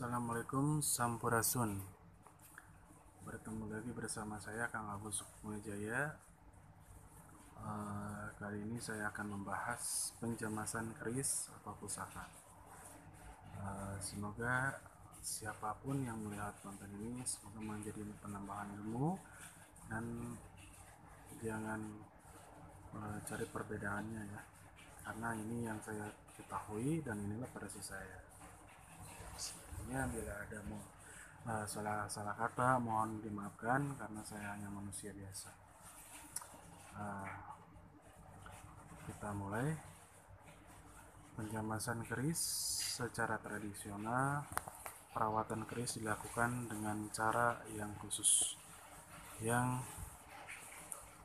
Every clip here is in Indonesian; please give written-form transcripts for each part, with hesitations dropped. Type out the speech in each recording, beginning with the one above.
Assalamualaikum Sampurasun. Bertemu lagi bersama saya Kang Agus Sukmajaya. Kali ini saya akan membahas penjamasan keris atau pusaka. Semoga siapapun yang melihat konten ini semoga menjadi penambahan ilmu dan jangan cari perbedaannya ya, karena ini yang saya ketahui dan inilah versi saya. Sebenarnya bila ada salah kata mohon dimaafkan karena saya hanya manusia biasa. Kita mulai. Penjamasan keris secara tradisional, perawatan keris dilakukan dengan cara yang khusus, yang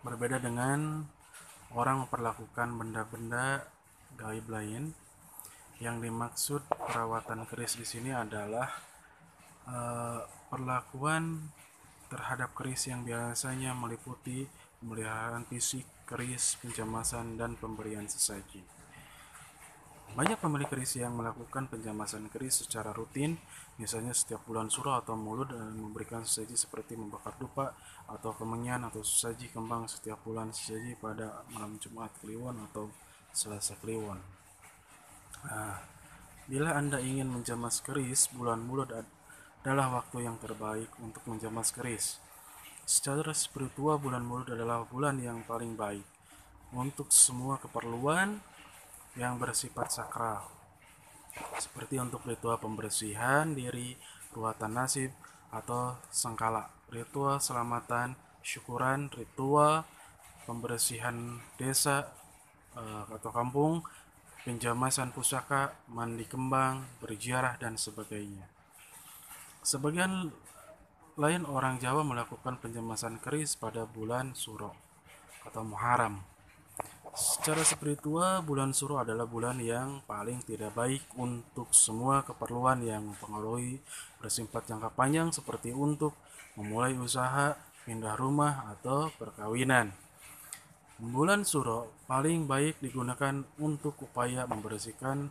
berbeda dengan orang memperlakukan benda-benda gaib lain. Yang dimaksud perawatan keris di sini adalah perlakuan terhadap keris yang biasanya meliputi pemeliharaan fisik keris, penjamasan, dan pemberian sesaji. Banyak pemilik keris yang melakukan penjamasan keris secara rutin, misalnya setiap bulan suro atau maulud, dan memberikan sesaji seperti membakar dupa atau kemenyan atau sesaji kembang setiap bulan, sesaji pada malam Jumat Kliwon atau Selasa Kliwon. Bila Anda ingin menjamas keris, bulan Maulud adalah waktu yang terbaik untuk menjamas keris. Secara spiritual, bulan Maulud adalah bulan yang paling baik untuk semua keperluan yang bersifat sakral, seperti untuk ritual pembersihan diri, ruatan nasib, atau sengkala, ritual selamatan, syukuran, ritual pembersihan desa atau kampung, penjamasan pusaka, mandi kembang, berziarah, dan sebagainya. Sebagian lain orang Jawa melakukan penjamasan keris pada bulan Suro atau Muharram. Secara spiritual, bulan Suro adalah bulan yang paling tidak baik untuk semua keperluan yang mempengaruhi bersifat jangka panjang, seperti untuk memulai usaha, pindah rumah, atau perkawinan. Bulan Suro paling baik digunakan untuk upaya membersihkan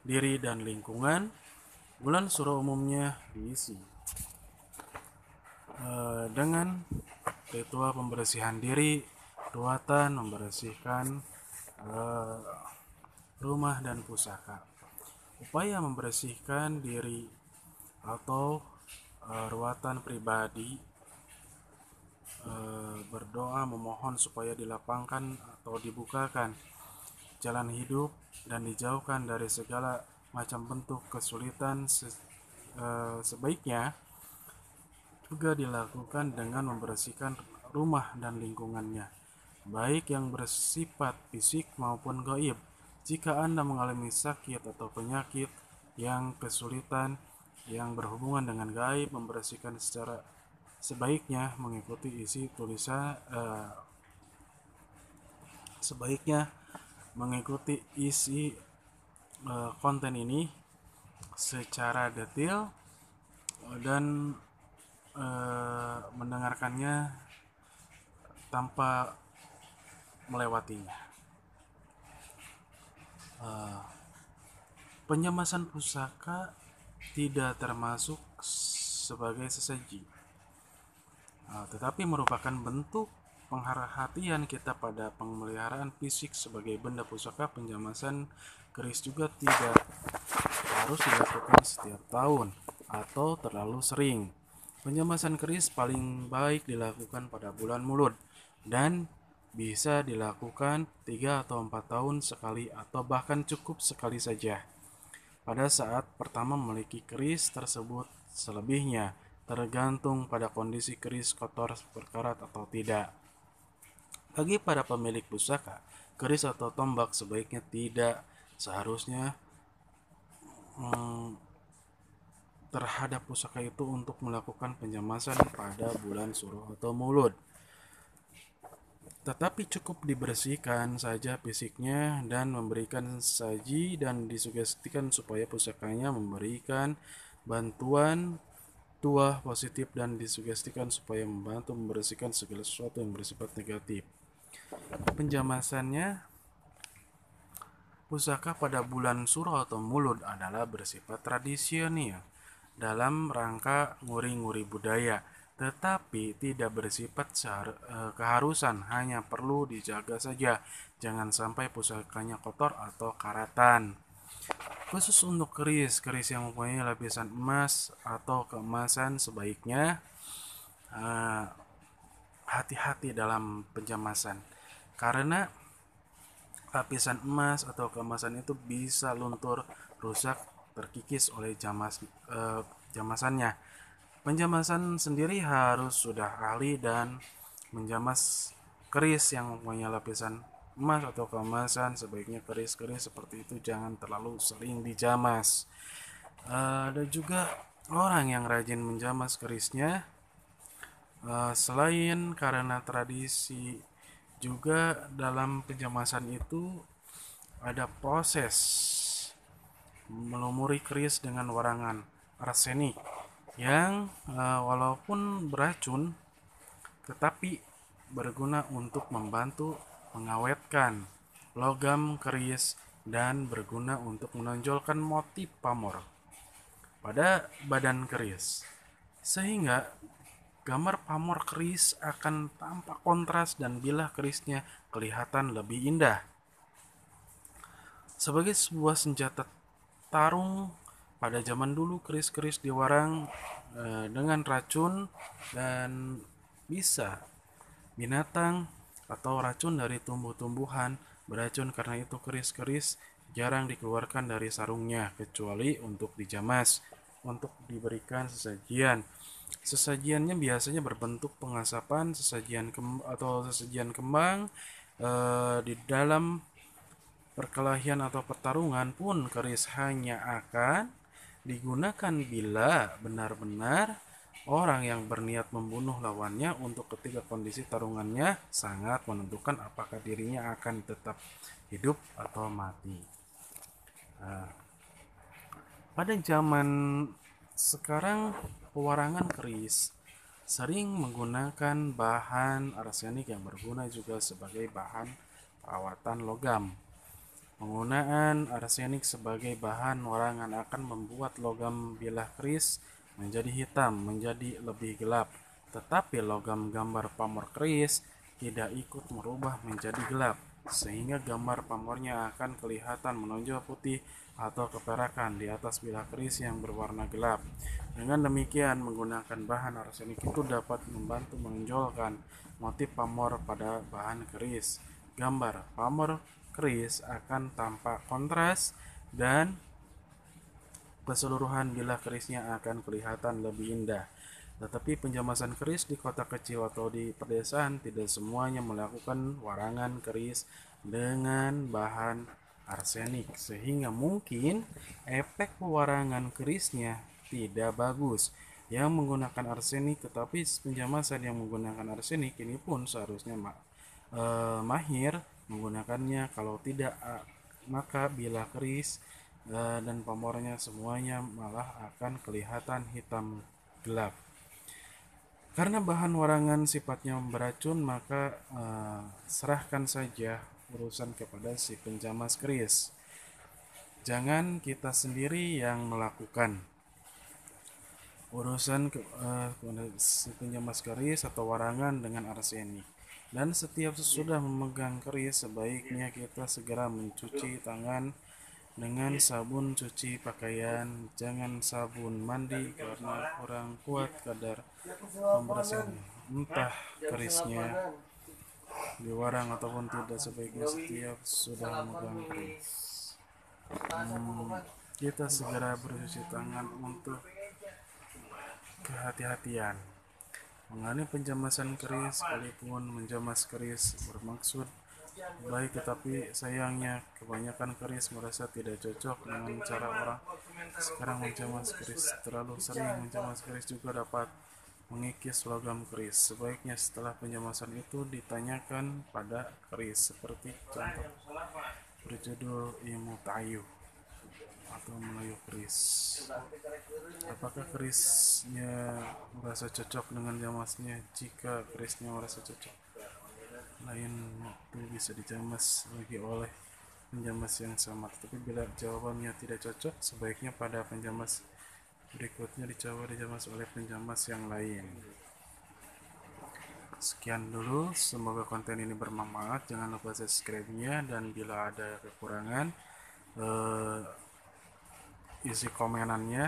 diri dan lingkungan. Bulan Suro umumnya diisi dengan ritual pembersihan diri, ruatan, membersihkan rumah dan pusaka. Upaya membersihkan diri atau ruatan pribadi, berdoa memohon supaya dilapangkan atau dibukakan jalan hidup dan dijauhkan dari segala macam bentuk kesulitan. Sebaiknya juga dilakukan dengan membersihkan rumah dan lingkungannya, baik yang bersifat fisik maupun gaib. Jika Anda mengalami sakit atau penyakit yang kesulitan yang berhubungan dengan gaib, membersihkan secara sebaiknya mengikuti isi tulisan konten ini secara detail dan mendengarkannya tanpa melewatinya. Penjamasan pusaka tidak termasuk sebagai sesaji, tetapi merupakan bentuk penghatian kita pada pemeliharaan fisik sebagai benda pusaka. Penjamasan keris juga tidak harus dilakukan setiap tahun atau terlalu sering. Penjamasan keris paling baik dilakukan pada bulan Maulud dan bisa dilakukan 3 atau 4 tahun sekali atau bahkan cukup sekali saja pada saat pertama memiliki keris tersebut. Selebihnya tergantung pada kondisi keris kotor, berkarat atau tidak. Bagi para pemilik pusaka, keris atau tombak sebaiknya tidak seharusnya terhadap pusaka itu untuk melakukan penjamasan pada bulan Suro atau Maulud. Tetapi cukup dibersihkan saja fisiknya dan memberikan saji dan disugestikan supaya pusakanya memberikan bantuan tuah positif dan disugestikan supaya membantu membersihkan segala sesuatu yang bersifat negatif. Penjamasannya pusaka pada bulan Suro atau Maulud adalah bersifat tradisional dalam rangka nguri-nguri budaya, tetapi tidak bersifat keharusan, hanya perlu dijaga saja, jangan sampai pusakanya kotor atau karatan. Khusus untuk keris yang mempunyai lapisan emas atau keemasan sebaiknya eh, hati-hati dalam penjamasan, karena lapisan emas atau keemasan itu bisa luntur, rusak, terkikis oleh jamasannya. Penjamasan sendiri harus sudah ahli dan menjamas keris yang mempunyai lapisan emas atau keemasan. Sebaiknya keris-keris seperti itu jangan terlalu sering dijamas. Ada juga orang yang rajin menjamas kerisnya, selain karena tradisi, juga dalam penjamasan itu ada proses melumuri keris dengan warangan arsenik yang walaupun beracun tetapi berguna untuk membantu mengawetkan logam keris dan berguna untuk menonjolkan motif pamor pada badan keris, sehingga gambar pamor keris akan tampak kontras dan bilah kerisnya kelihatan lebih indah. Sebagai sebuah senjata tarung pada zaman dulu, keris-keris diwarang dengan racun dan bisa binatang atau racun dari tumbuh-tumbuhan beracun. Karena itu keris-keris jarang dikeluarkan dari sarungnya kecuali untuk dijamas, untuk diberikan sesajian. Sesajiannya biasanya berbentuk pengasapan, atau sesajian kembang. Di dalam perkelahian atau pertarungan pun keris hanya akan digunakan bila benar-benar orang yang berniat membunuh lawannya untuk ketika kondisi taruhannya sangat menentukan apakah dirinya akan tetap hidup atau mati. Nah, pada zaman sekarang pewarangan keris sering menggunakan bahan arsenik yang berguna juga sebagai bahan perawatan logam. Penggunaan arsenik sebagai bahan warangan akan membuat logam bilah keris menjadi hitam, menjadi lebih gelap. Tetapi logam gambar pamor keris tidak ikut merubah menjadi gelap, sehingga gambar pamornya akan kelihatan menonjol putih atau keperakan di atas bilah keris yang berwarna gelap. Dengan demikian, menggunakan bahan arsenik itu dapat membantu menonjolkan motif pamor pada bahan keris. Gambar pamor keris akan tampak kontras dan keseluruhan bilah kerisnya akan kelihatan lebih indah. Tetapi penjamasan keris di kota kecil atau di pedesaan tidak semuanya melakukan warangan keris dengan bahan arsenik, sehingga mungkin efek pewarangan kerisnya tidak bagus yang menggunakan arsenik. Tetapi penjamasan yang menggunakan arsenik ini pun seharusnya mahir menggunakannya. Kalau tidak, maka bilah keris dan pamornya semuanya malah akan kelihatan hitam gelap. Karena bahan warangan sifatnya beracun, maka serahkan saja urusan kepada si penjamas keris. Jangan kita sendiri yang melakukan urusan si penjamas keris atau warangan dengan arsenik. Dan setiap sesudah memegang keris, sebaiknya kita segera mencuci tangan dengan sabun cuci pakaian, jangan sabun mandi karena kurang kuat kadar pembersihannya. Entah kerisnya diwarang ataupun tidak, sebaiknya setiap sudah memegang keris, kita segera bercuci tangan untuk kehati-hatian. Mengenai penjamasan keris, sekalipun menjamas keris bermaksud baik, tetapi sayangnya kebanyakan keris merasa tidak cocok dengan cara orang sekarang menjamas keris. Terlalu sering menjamas keris juga dapat mengikis logam keris. Sebaiknya setelah penjamasan itu ditanyakan pada keris, seperti contoh berjudul Ilmu Tayu atau Melayu Keris. Apakah kerisnya merasa cocok dengan jamasnya? Jika kerisnya merasa cocok, lain waktu bisa dijamas lagi oleh penjamas yang sama. Tetapi bila jawabannya tidak cocok, sebaiknya pada penjamas berikutnya dicoba dijamas oleh penjamas yang lain. Sekian dulu, semoga konten ini bermanfaat. Jangan lupa subscribe-nya, dan bila ada kekurangan isi komenannya.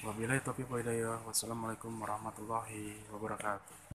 Wabillahi taufiq wal hidayah. Wassalamualaikum warahmatullahi wabarakatuh.